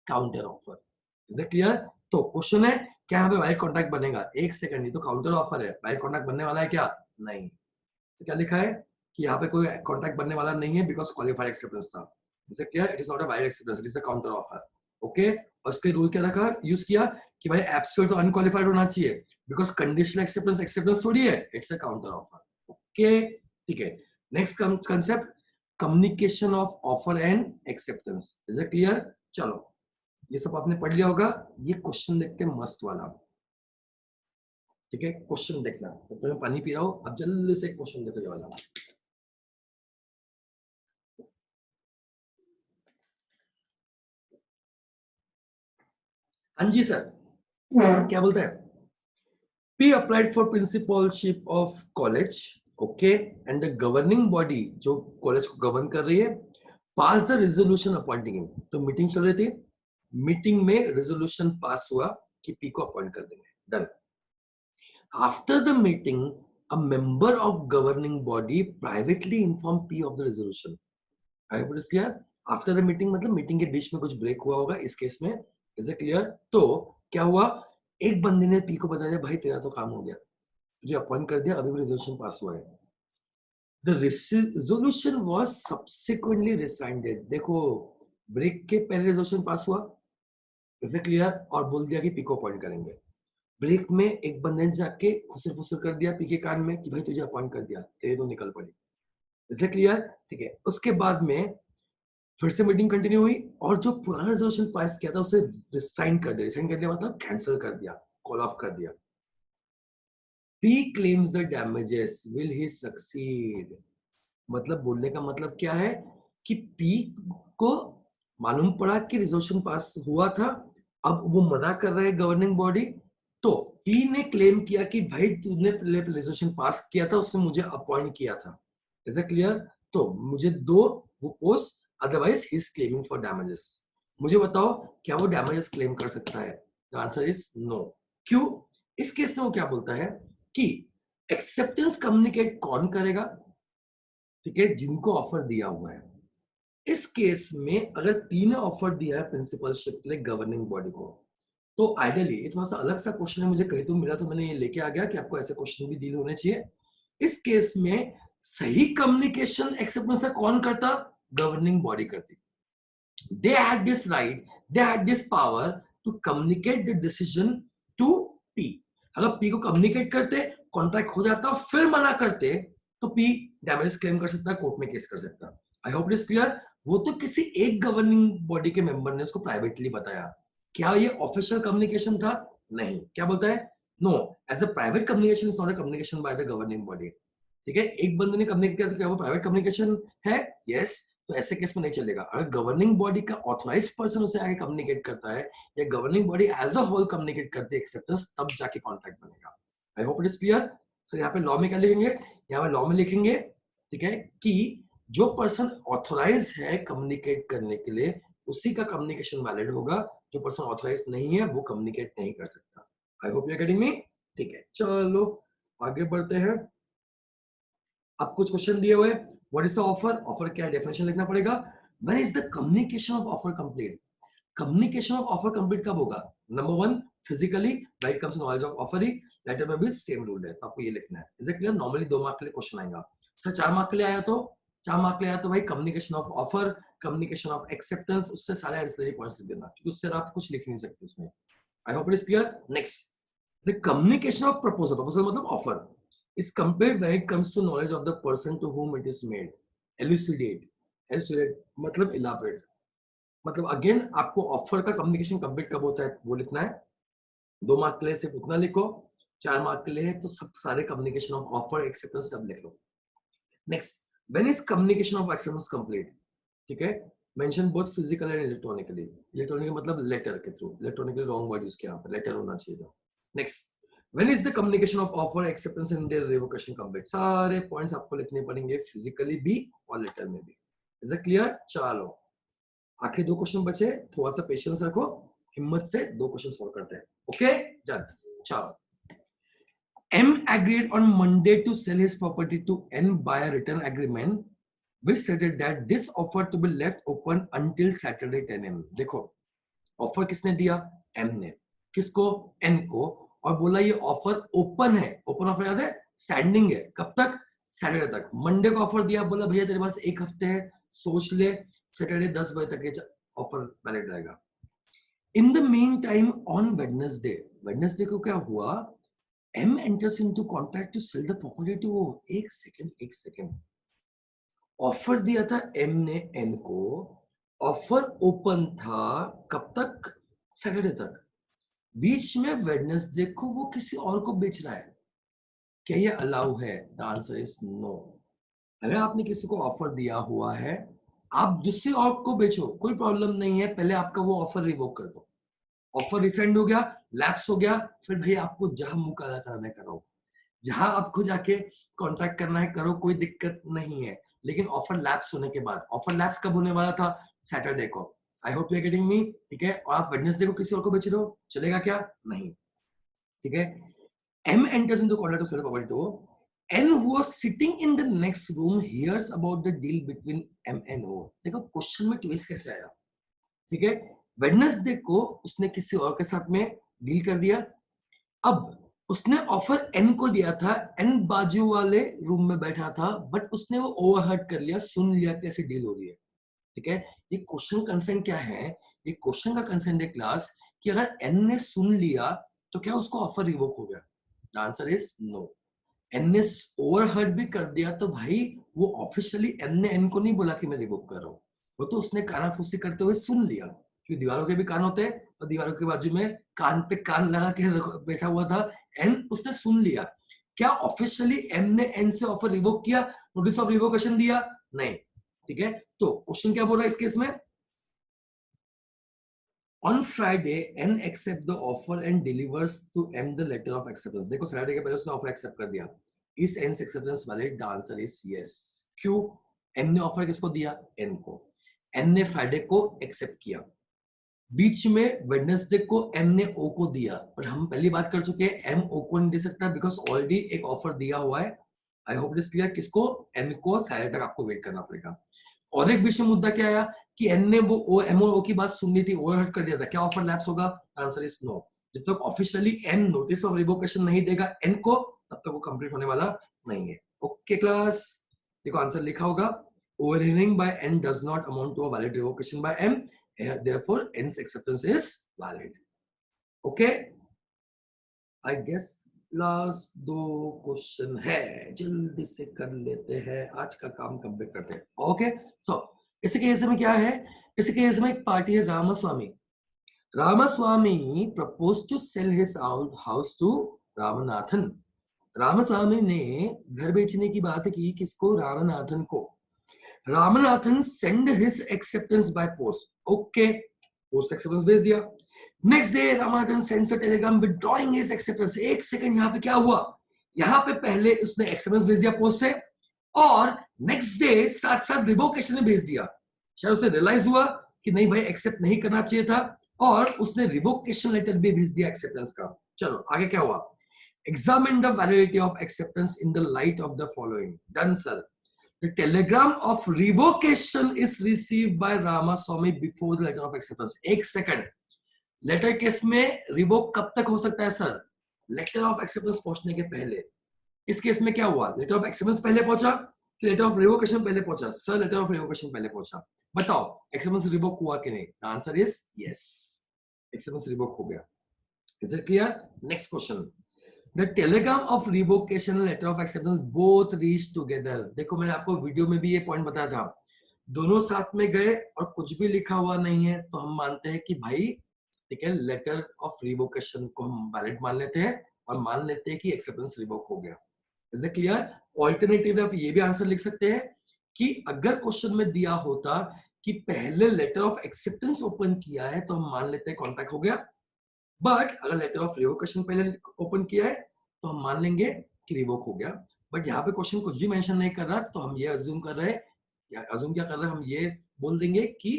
counter offer. Is it clear, तो क्वेश्चन है क्या यहाँ पे वैलिड कॉन्ट्रैक्ट बनेगा, एक सेकंड, ये तो काउंटर ऑफर है, वैलिड कॉन्ट्रैक्ट बनने वाला है क्या, नहीं, तो क्या लिखा है कि यहाँ पे कोई कॉन्ट्रैक्ट बनने वाला नहीं है बिकॉज क्वालिफाइड एक्सेप्टेंस था। Is it clear, it is not a valid acceptance, it is a counter offer. Okay, और इसके रूल क्या रखा, यूज किया कि भाई एब्सोल्यूट तो अनक्वालिफाइड होना चाहिए बिकॉज कंडीशनल एक्सेप्टेंस एक्सेप्टेंस थोड़ी है, it's a counter offer. Okay, ठीक है, next concept, communication of offer and acceptance. Is it clear, चलो ये सब आपने पढ़ लिया होगा, ये क्वेश्चन देखते हैं मस्त वाला, ठीक है, क्वेश्चन देखना, तो मैं पानी पी रहा हूं, अब जल्दी से क्वेश्चन देखो ये वाला। हाँ जी सर, क्या बोलता है, P applied for principalship of college okay, and the governing body जो कॉलेज को गवर्न कर रही है पास द रेजोल्यूशन अपॉइंटिंग हिम। तो मीटिंग चल रही थी, मीटिंग में रेजोल्यूशन पास हुआ कि पी को अपॉइंट कर देंगे, done. After the meeting a member of governing body privately inform P of the resolution. I hope it is clear. After the meeting मतलब मीटिंग के बीच में कुछ ब्रेक हुआ होगा इस केस में, इज इट क्लियर? तो क्या हुआ, एक बंदे ने पी को बता दिया भाई तेरा तो काम हो गया, तुझे अपॉइंट कर दिया, अभी भी रेजोल्यूशन पास हुआ है। The resolution was subsequently रिसाइंडेड। देखो ब्रेक के पहले रेजोल्यूशन पास हुआ, इज इट क्लियर, और बोल दिया कि पी को अपॉइंट करेंगे। ब्रेक में एक बंदे ने जाके खुसर फुसर कर दिया पी के कान में कि भाई तुझे अपॉइंट कर दिया, तेरे तो निकल पड़ी, इज इट क्लियर? ठीक है, उसके बाद में फिर से मीटिंग कंटिन्यू हुई और जो पुराना रेजोल्यूशन पास किया था उसे रिसाइन कर दिया मतलब कैंसिल कर दिया, कॉल ऑफ कर दिया। P claims the damages, will he succeed? मतलब बोलने का मतलब क्या है कि P को मालूम पड़ा कि रिजोल्यूशन पास हुआ था, अब वो मना कर रहा है गवर्निंग बॉडी, तो P ने क्लेम किया कि भाई तूने पहले रेजोल्यूशन पास किया था, उसने मुझे अपॉइंट किया था, इज इट क्लियर? तो मुझे दो वो post, otherwise he is claiming for damages. मुझे बताओ क्या वो डैमेजेस क्लेम कर सकता है? The answer is no. क्यों? इस केस में वो क्या बोलता है कि एक्सेप्टेंस कम्युनिकेट कौन करेगा? ठीक है, जिनको ऑफर दिया हुआ है। इस केस में अगर पी ने ऑफर दिया है प्रिंसिपलशिप के लिए गवर्निंग बॉडी को, तो आइडियली ये थोड़ा सा अलग सा क्वेश्चन है, मुझे कहीं तो मिला तो मैंने ये लेके आ गया कि आपको ऐसे क्वेश्चन भी डील होने चाहिए। इस केस में सही कम्युनिकेशन एक्सेप्टेंस कौन करता? गवर्निंग बॉडी करती। they had this right, they had this power to communicate the decision to P। अगर P को कम्युनिकेट करते कॉन्ट्रैक्ट हो जाता, फिर मना करते तो P डैमेज क्लेम कर सकता, कोर्ट में केस कर सकता। I hope it is clear. वो तो किसी एक गवर्निंग बॉडी के मेंबर ने उसको प्राइवेटली बताया, क्या ये ऑफिशियल कम्युनिकेशन था? नहीं। क्या बोलता है? No, as a private communication is not a communication by the governing body. ठीक है, एक बंदे ने कम्युनिकेट किया तो क्या वो प्राइवेट कम्युनिकेशन है? यस। तो ऐसे केस में नहीं चलेगा। अगर गवर्निंग बॉडी का ऑथराइज्ड पर्सन उसे आगे कम्युनिकेट करता है या governing body as a whole communicate करती है एक्सेप्टेंस, तब जाके कॉन्ट्रैक्ट बनेगा। I hope it is clear. Sir यहाँ पे लॉ में क्या लिखेंगे? यहाँ पे लॉ में लिखेंगे, ठीक है, कि जो पर्सन ऑथोराइज है कम्युनिकेट करने के लिए उसी का कम्युनिकेशन वैलिड होगा, जो पर्सन ऑथोराइज नहीं है वो कम्युनिकेट नहीं कर सकता। I hope you are getting me. ठीक है, चलो आगे बढ़ते हैं। अब कुछ क्वेश्चन दिए हुए, what is the offer? Offer क्या है, डेफिनेशन लिखना पड़ेगा। When is the communication of offer complete? Communication of offer complete कब होगा? Number one, physically right comes knowledge of offer ही, लेटर में भी सेम रूल है, तो आपको ये लिखना है। Is it clear? Normally 2 mark के लिए क्वेश्चन आएगा। सर 4 मार्क के लिए आया तो 4 मार्क के लिए आया तो भाई communication of offer, communication of acceptance, उससे सारे आंसर पॉइंट्स लिख देना, क्योंकि उससे आप कुछ लिख नहीं सकते उसमें। आई hope it is clear. Next, the communication of proposal, proposal मतलब offer, is complete when it comes to knowledge of the person to whom it is made। elucidate, elucidate मतलब elaborate, मतलब अगेन आपको ऑफर का कम्युनिकेशन कंप्लीट कब होता है वो लिखना है। 2 मार्क के लिए सिर्फ उतना लिखो, 4 मार्क के लिए है तो सब सारे कम्युनिकेशन ऑफ ऑफर एक्सेप्टेंस सब लिख लो। Next, when is communication of acceptance complete? ठीक है, mention both physical and electronically. Electronic मतलब लेटर के through, electronically wrong word use किया, यहाँ पे लेटर होना चाहिए था। Next, when is the communication of offer acceptance and their revocation complete? सारे पॉइंट्स आपको लिखने पड़ेंगे, फिजिकली भी और लेटर में भी। Is it clear? चलो आखिरी 2 क्वेश्चन बचे, थोड़ा सा पेशेंस रखो, हिम्मत से 2 क्वेश्चन सॉल्व करते हैं। Okay done. चलो, M agreed on Monday to sell his property to N by a written agreement which stated that this offer to be left open until Saturday 10 am। देखो ऑफर किसने दिया? M ने। किसको? N को। और बोला ये ऑफर ओपन है। ओपन ऑफर याद है? स्टैंडिंग है। कब तक? सैटरडे तक। मंडे को ऑफर दिया, बोला भैया तेरे पास 1 हफ्ते है, सोच ले, सैटरडे 10 बजे तक ये ऑफर वैलिड रहेगा। In the mean time on Wednesday, Wednesday को क्या हुआ? M enters into contract to sell the property to, एक सेकंड, ऑफर दिया था M ने N को, ऑफर ओपन था कब तक? सैटरडे तक। बीच में वेडनेसडे को वो किसी और को बेच रहा है, क्या ये अलाउ है? The answer is no. अगर आपने किसी को ऑफर दिया हुआ है, आप दूसरी और को बेचो, कोई प्रॉब्लम नहीं है, पहले आपका वो ऑफर रिवोक कर दो। ऑफर रिसेंड हो गया, लैप्स हो गया, फिर भाई आपको जहां मुंह काला कराना कराओ। जहां आपको जाके कॉन्ट्रैक्ट करना है करो, कोई दिक्कत नहीं है, लेकिन ऑफर लैप्स होने के बाद, ऑफर लैप्स कब होने वाला था? सैटरडे को। I hope you are getting me, ठीक है। और आप वेडनेसडे को किसी और को बेच रहे हो, चलेगा क्या? नहीं, ठीक है। M enters into contract to sell property to N, who was sitting in the next room, hears about the deal between M and O. देखो क्वेश्चन में ट्विस्ट कैसे आया, ठीक है। वेडनेसडे को उसने किसी और के साथ में डील कर दिया। अब उसने ऑफर एन को दिया था, एन बाजू वाले रूम में बैठा था, बट उसने वो ओवरहर्ड कर लिया, सुन लिया कैसे डील हो रही है, ठीक है। ये क्वेश्चन कंसेंट क्या है? ये क्वेश्चन का कंसेंट है क्लास कि अगर एन ने सुन लिया तो क्या उसको ऑफर रिवोक हो गया? The answer is no. N ने ओवरहर्ड भी कर दिया तो भाई वो ऑफिशियली एन ने एन को नहीं बोला कि मैं रिवोक कर रहा हूं, वो तो उसने कानाफूसी करते हुए सुन लिया, क्योंकि दीवारों के भी कान होते हैं और दीवारों के बाजू में कान पे कान लगा के बैठा हुआ था एन, उसने सुन लिया। क्या ऑफिशियली एन ने एन से ऑफर रिवोक किया, नोटिस ऑफ रिवोकेशन दिया? नहीं, ठीक है। तो क्वेश्चन क्या बोल रहा है इस केस में? On Friday, N accept the offer and delivers to M the letter of acceptance. देखो Saturday के पहले उसने ऑफर एक्सेप्ट कर दिया। Is N's acceptance valid? The answer is yes. क्यों? N ने ऑफर किसको दिया? N को। N ने फ्राइडे को एक्सेप्ट किया। बीच में वेडनेसडे को M ने O को दिया, पर हम पहली बात कर चुके हैं M O को नहीं दे सकता बिकॉज ऑलरेडी एक ऑफर दिया हुआ है। आई होप इट इज क्लियर। किसको? N को। सैटरडे तक आपको वेट करना पड़ेगा। और एक विषय मुद्दा क्या आया कि एन ने वो एम और ओ की बात सुननी थी, ओवरहर्ड कर दिया था, क्या ऑफर लैप्स होगा? Answer is no. जब तक officially an notice of revocation नहीं देगा एन को, तब तक वो कंप्लीट होने वाला नहीं है। ओके क्लास, देखो आंसर लिखा होगा, overhearing by N does not amount to a valid revocation by M, therefore N's acceptance is valid. Okay, I guess last दो क्वेश्चन है, जल्दी से कर लेते हैं, आज का काम कंप्लीट करते हैं। ओके, सो इसी केस में क्या है? इसी केस में एक पार्टी है Ramaswamy. Ramaswamy propose to sell his house to Ramanathan. Ramaswamy ने घर बेचने की बात की, किसको? रामनाथन को। Ramanathan send his acceptance by post. Okay, post acceptance भेज दिया। Next day Ramanathan sends a telegram withdrawing his acceptance. एक सेकंड, यहाँ पे क्या हुआ? यहाँ पे पहले उसने एक्सेप्टेंस भेज दिया पोस्ट से, और नेक्स्ट डे साथ साथ रिवोकेशन में भेज दिया। शायद उसे रियलाइज हुआ कि नहीं भाई एक्सेप्ट नहीं करना चाहिए था, और उसने रिवोकेशन लेटर भी भेज दिया एक्सेप्टेंस का। चलो आगे क्या हुआ? Examine the validity of acceptance in the light of the following. Done sir. The telegram of revocation is received by Ramaswamy before the letter of acceptance. एक सेकंड, लेटर केस में रिवोक कब तक हो सकता है सर? लेटर ऑफ एक्सेप्टेंस पहुंचने के पहले। इस केस में क्या हुआ? लेटर ऑफ एक्सेप्टेंस पहले पहुंचा कि लेटर ऑफ रिवोकेशन पहले पहुंचा? सर लेटर ऑफ रिवोकेशन पहले पहुंचा। बताओ एक्सेप्टेंस रिवोक हुआ कि नहीं? Answer is yes, acceptance revoke हो गया। Is it clear? Next question. The telegram of revocation and letter of acceptance both reached together. देखो मैंने आपको वीडियो में भी ये पॉइंट बताया था, दोनों साथ में गए और कुछ भी लिखा हुआ नहीं है तो हम मानते हैं कि भाई ठीक है, लेटर ऑफ रिवोकेशन को हम वैलिड मान लेते हैं और मान लेते हैं कि एक्सेप्टेंस रिवोक हो गया। Is it clear? ऑल्टरनेटिव आप ये भी आंसर लिख सकते हैं कि अगर क्वेश्चन में दिया होता कि पहले लेटर ऑफ एक्सेप्टेंस ओपन किया है तो हम मान लेते हैं कॉन्ट्रैक्ट हो गया, बट अगर लेटर ऑफ रिवोकेशन पहले ओपन किया है तो हम मान लेंगे कि रिवोक हो गया। बट यहाँ पे क्वेश्चन कुछ भी मेंशन नहीं कर रहा, तो हम ये अज्यूम कर रहे हैं, या अज्यूम क्या कर रहे हैं, हम ये बोल देंगे कि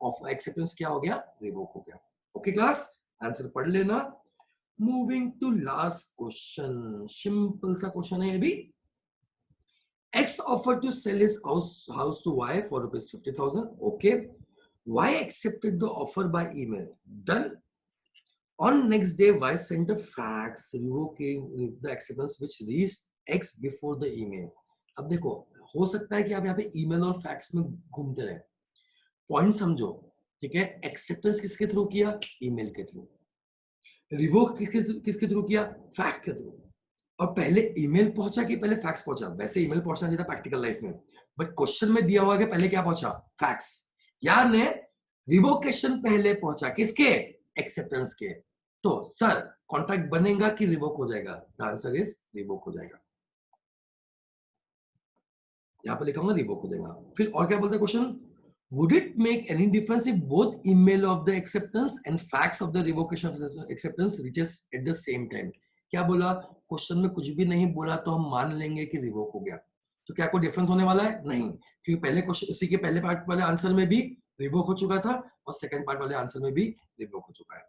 ऑफ एक्सेप्टेंस क्या हो गया? रिवोक हो गया। ओके क्लास, आंसर पढ़ लेना। Moving to last question, simple सा क्वेश्चन है ये भी। X offered to sell his house to Y for rupees 50,000. Okay, Y accepted the offer by email. Done. On next day, Y sent a fax revoking the acceptance which reached X before the email. अब देखो, हो सकता है कि आप यहाँ पे ईमेल और फैक्स में घूमते रहे। पॉइंट समझो, ठीक है? एक्सेप्टेंस किसके थ्रू किया? ईमेल के थ्रू। रिवोक किसके थ्रू किया? फैक्स के थ्रू। और पहले ईमेल पहुंचा कि पहले फैक्स पहुंचा? वैसे ईमेल पहुंचना चाहिए था प्रैक्टिकल लाइफ में, बट क्वेश्चन में दिया हुआ कि पहले क्या पहुंचा? फैक्स। यार ने रिवोकेशन पहले पहुंचा किसके? एक्सेप्टेंस के। तो सर कॉन्ट्रैक्ट बनेगा कि रिवोक हो जाएगा? द आंसर इज रिवोक हो जाएगा। यहां पर लिखा होगा रिवोक हो जाएगा। फिर और क्या बोलते हैं question? Would it make any difference if both email of the acceptance and fax of the revocation of acceptance reaches at the same time? क्या बोला, क्वेश्चन में कुछ भी नहीं बोला तो हम मान लेंगे कि रिवोक हो गया। तो क्या कोई डिफरेंस होने वाला है? नहीं, क्योंकि पहले क्वेश्चन, इसी के पहले पार्ट वाले आंसर में भी रिवोक हो चुका था और सेकंड पार्ट वाले आंसर में भी रिवोक हो चुका है।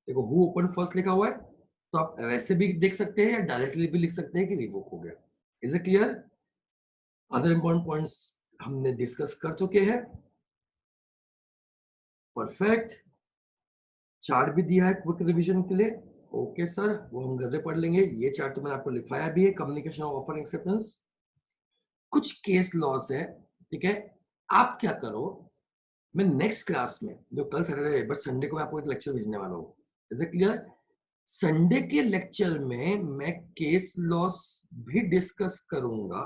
देखो हु ओपन फर्स्ट लिखा हुआ है, तो आप वैसे भी देख सकते हैं या डायरेक्टली भी लिख सकते हैं कि रिवोक हो गया। Is it clear? Other important points हमने डिस्कस कर चुके हैं। परफेक्ट। चार्ट भी दिया है क्विक रिवीजन के लिए। ओके सर, वो हम घर पे पढ़ लेंगे। ये चार्ट तो मैंने आपको लिखवाया भी है, कम्युनिकेशन ऑफ ऑफर एक्सेप्टेंस। कुछ केस लॉस है, ठीक है। आप क्या करो, मैं नेक्स्ट क्लास में, जो कल सैटरडे है बट संडे को मैं आपको एक लेक्चर भेजने वाला हूँ। Is it clear? संडे के लेक्चर में मैं केस लॉस भी डिस्कस करूंगा।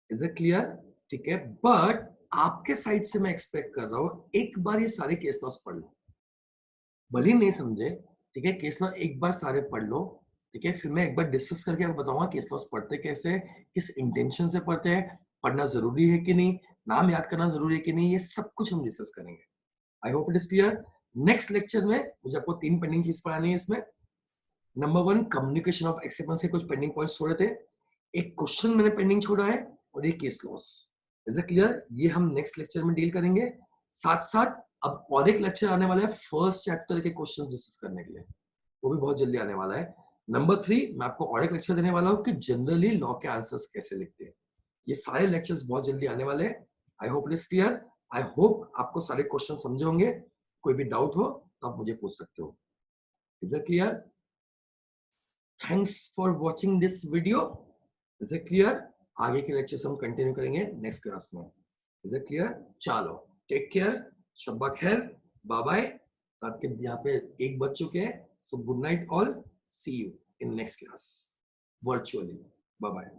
Is it clear? ठीक है, बट आपके साइड से मैं एक्सपेक्ट कर रहा हूं एक बार ये सारे केस लॉस पढ़ लो, भले ही नहीं समझे, ठीक है। केस लॉ एक बार सारे पढ़ लो, ठीक है। फिर मैं एक बार डिस्कस करके आपको बताऊंगा केस लॉस पढ़ते कैसे हैं, किस इंटेंशन से पढ़ते हैं, पढ़ना जरूरी है कि नहीं, नाम याद करना जरूरी है कि नहीं, ये सब कुछ हम डिस्कस करेंगे। आई hope it is clear. Next lecture में मुझे आपको 3 पेंडिंग चीज पढ़ानी है इसमें। नंबर 1, कम्युनिकेशन ऑफ एक्सेप्टेंस के कुछ पेंडिंग पॉइंट्स छोड़े थे, एक क्वेश्चन मैंने पेंडिंग छोड़ा है और एक case laws. Is it clear? ये हम नेक्स्ट लेक्चर में डील करेंगे। साथ साथ अब और एक लेक्चर आने वाला है फर्स्ट चैप्टर के क्वेश्चंस डिस्कस करने के लिए, वो भी बहुत जल्दी आने वाला है। नंबर 3, मैं आपको और एक लेक्चर देने वाला हूँ कि जनरली लॉ के आंसर्स कैसे लिखते हैं। ये सारे लेक्चर्स बहुत जल्दी आने वाले हैं। I hope it is clear. I hope आपको सारे क्वेश्चन समझे होंगे। कोई भी डाउट हो तो आप मुझे पूछ सकते हो। Is it clear? Thanks for watching this video. Is it clear? आगे के लेक्चर्स हम कंटिन्यू करेंगे नेक्स्ट क्लास में। Is it clear? चलो, टेक केयर, शब्बा खैर, बाय बाय। रात के यहाँ पे 1 बज चुके हैं, so good night all, see you in next class virtually. Bye bye.